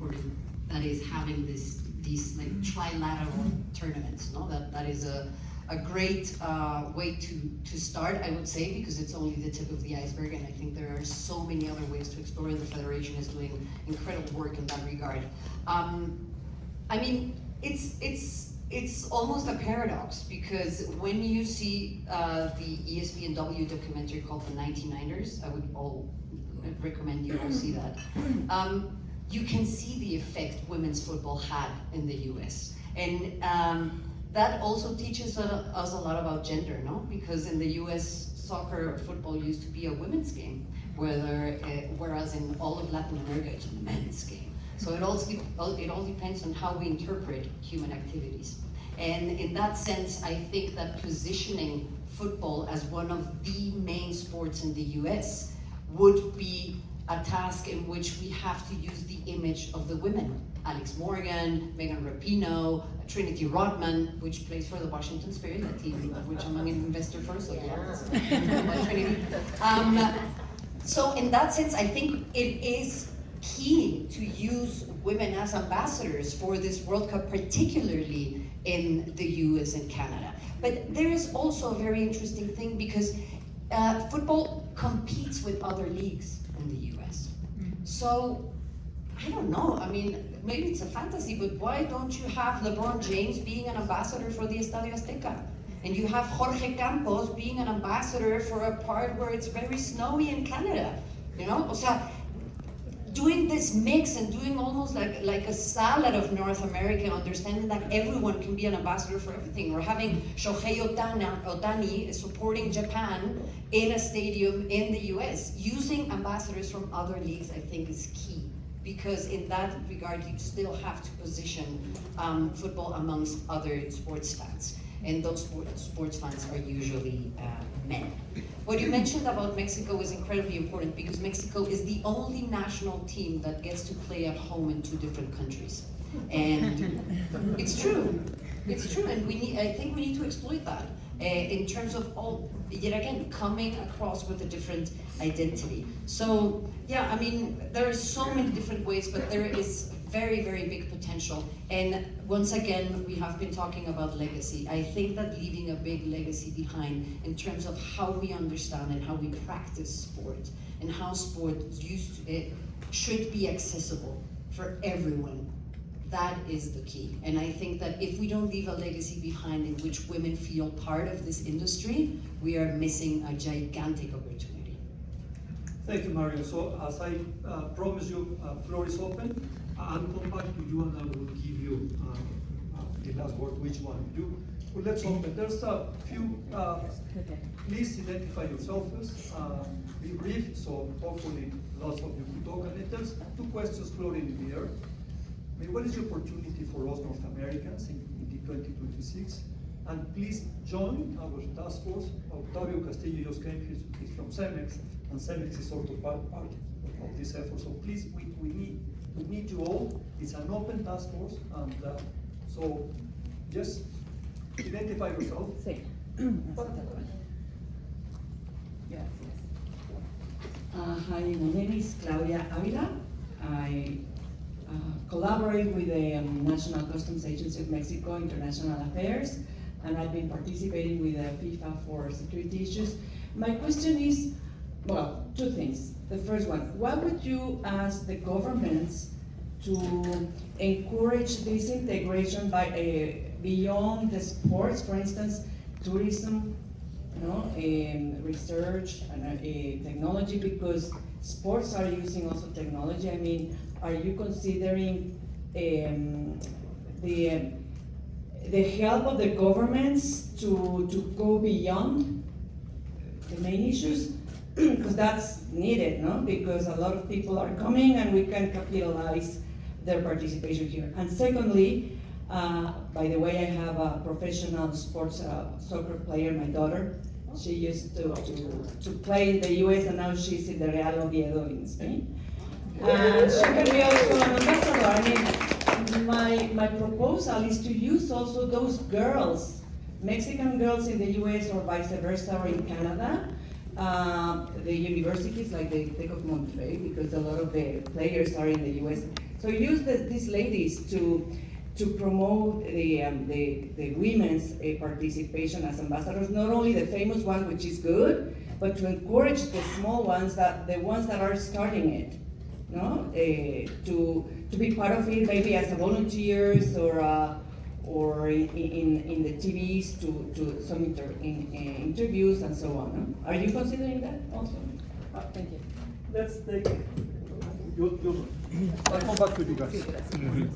important that is having these like trilateral tournaments. No, that is a great way to start, I would say, because it's only the tip of the iceberg, and I think there are so many other ways to explore, and the Federation is doing incredible work in that regard. I mean, it's almost a paradox, because when you see the ESPNW documentary called The 99ers, I would recommend you all see that. You can see the effect women's football had in the US. And that also teaches us a lot about gender, no? Because in the US, soccer or football used to be a women's game, whereas in all of Latin America, it's a men's game. So it all depends on how we interpret human activities. And in that sense, I think that positioning football as one of the main sports in the US would be a task in which we have to use the image of the women. Alex Morgan, Megan Rapinoe, Trinity Rodman, which plays for the Washington Spirit, a team of which I'm an investor for, so yeah. Trinity. So in that sense, I think it is key to use women as ambassadors for this World Cup, particularly in the US and Canada. But there is also a very interesting thing, because football competes with other leagues in the US. So, I don't know, I mean, maybe it's a fantasy, but why don't you have LeBron James being an ambassador for the Estadio Azteca? And you have Jorge Campos being an ambassador for a part where it's very snowy in Canada, you know? O sea, doing this mix and doing almost like a salad of North America, understanding that everyone can be an ambassador for everything, or having Shohei Ohtani supporting Japan in a stadium in the US. Using ambassadors from other leagues, I think, is key, because in that regard, you still have to position football amongst other sports fans. And those sports fans are usually men. What you mentioned about Mexico is incredibly important, because Mexico is the only national team that gets to play at home in 2 different countries. And it's true, and I think we need to exploit that in terms of yet again, coming across with a different identity. So yeah, I mean, there are so many different ways, but there is very, very big potential. And once again, we have been talking about legacy. I think that leaving a big legacy behind in terms of how we understand and how we practice sport, and how sport should be accessible for everyone, that is the key. And I think that if we don't leave a legacy behind in which women feel part of this industry, we are missing a gigantic opportunity. Thank you, Mario. So as I promised you, floor is open. I'll come back to you and I will give you the last word, which one you do. Well, let's open. There's a few, please identify yourselves. Be brief, so hopefully lots of you will talk. And there's 2 questions floating in the air. I mean, what is the opportunity for us North Americans in the 2026? And please join our task force. Octavio Castillo just came, he's from CEMEX, and CEMEX is sort of part of this effort. So please, we need you all. It's an open task force, and so just identify yourself. Sí. Hi, my name is Claudia Avila. I collaborate with the National Customs Agency of Mexico International Affairs, and I've been participating with FIFA for security issues. My question is, well, 2 things. The first one, what would you ask the governments to encourage this integration by beyond the sports, for instance, tourism, research and technology, because sports are using also technology. I mean, are you considering the help of the governments to go beyond the main issues? Because that's needed, no? Because a lot of people are coming and we can capitalize their participation here. And secondly, by the way, I have a professional sports soccer player, my daughter. She used to play in the US, and now she's in the Real Oviedo in Spain. And she can be also an ambassador. I mean, my proposal is to use also those girls, Mexican girls in the US or vice versa, or in Canada, the universities like the Tec of Monterrey, because a lot of the players are in the US. So use these ladies to promote the women's participation as ambassadors, not only the famous one, which is good, but to encourage the small ones, the ones that are starting it, no? To be part of it, maybe as a volunteers or in the TVs to some interviews and so on. No? Are you considering that also? Thank you. Let's take, I'll come back to you guys.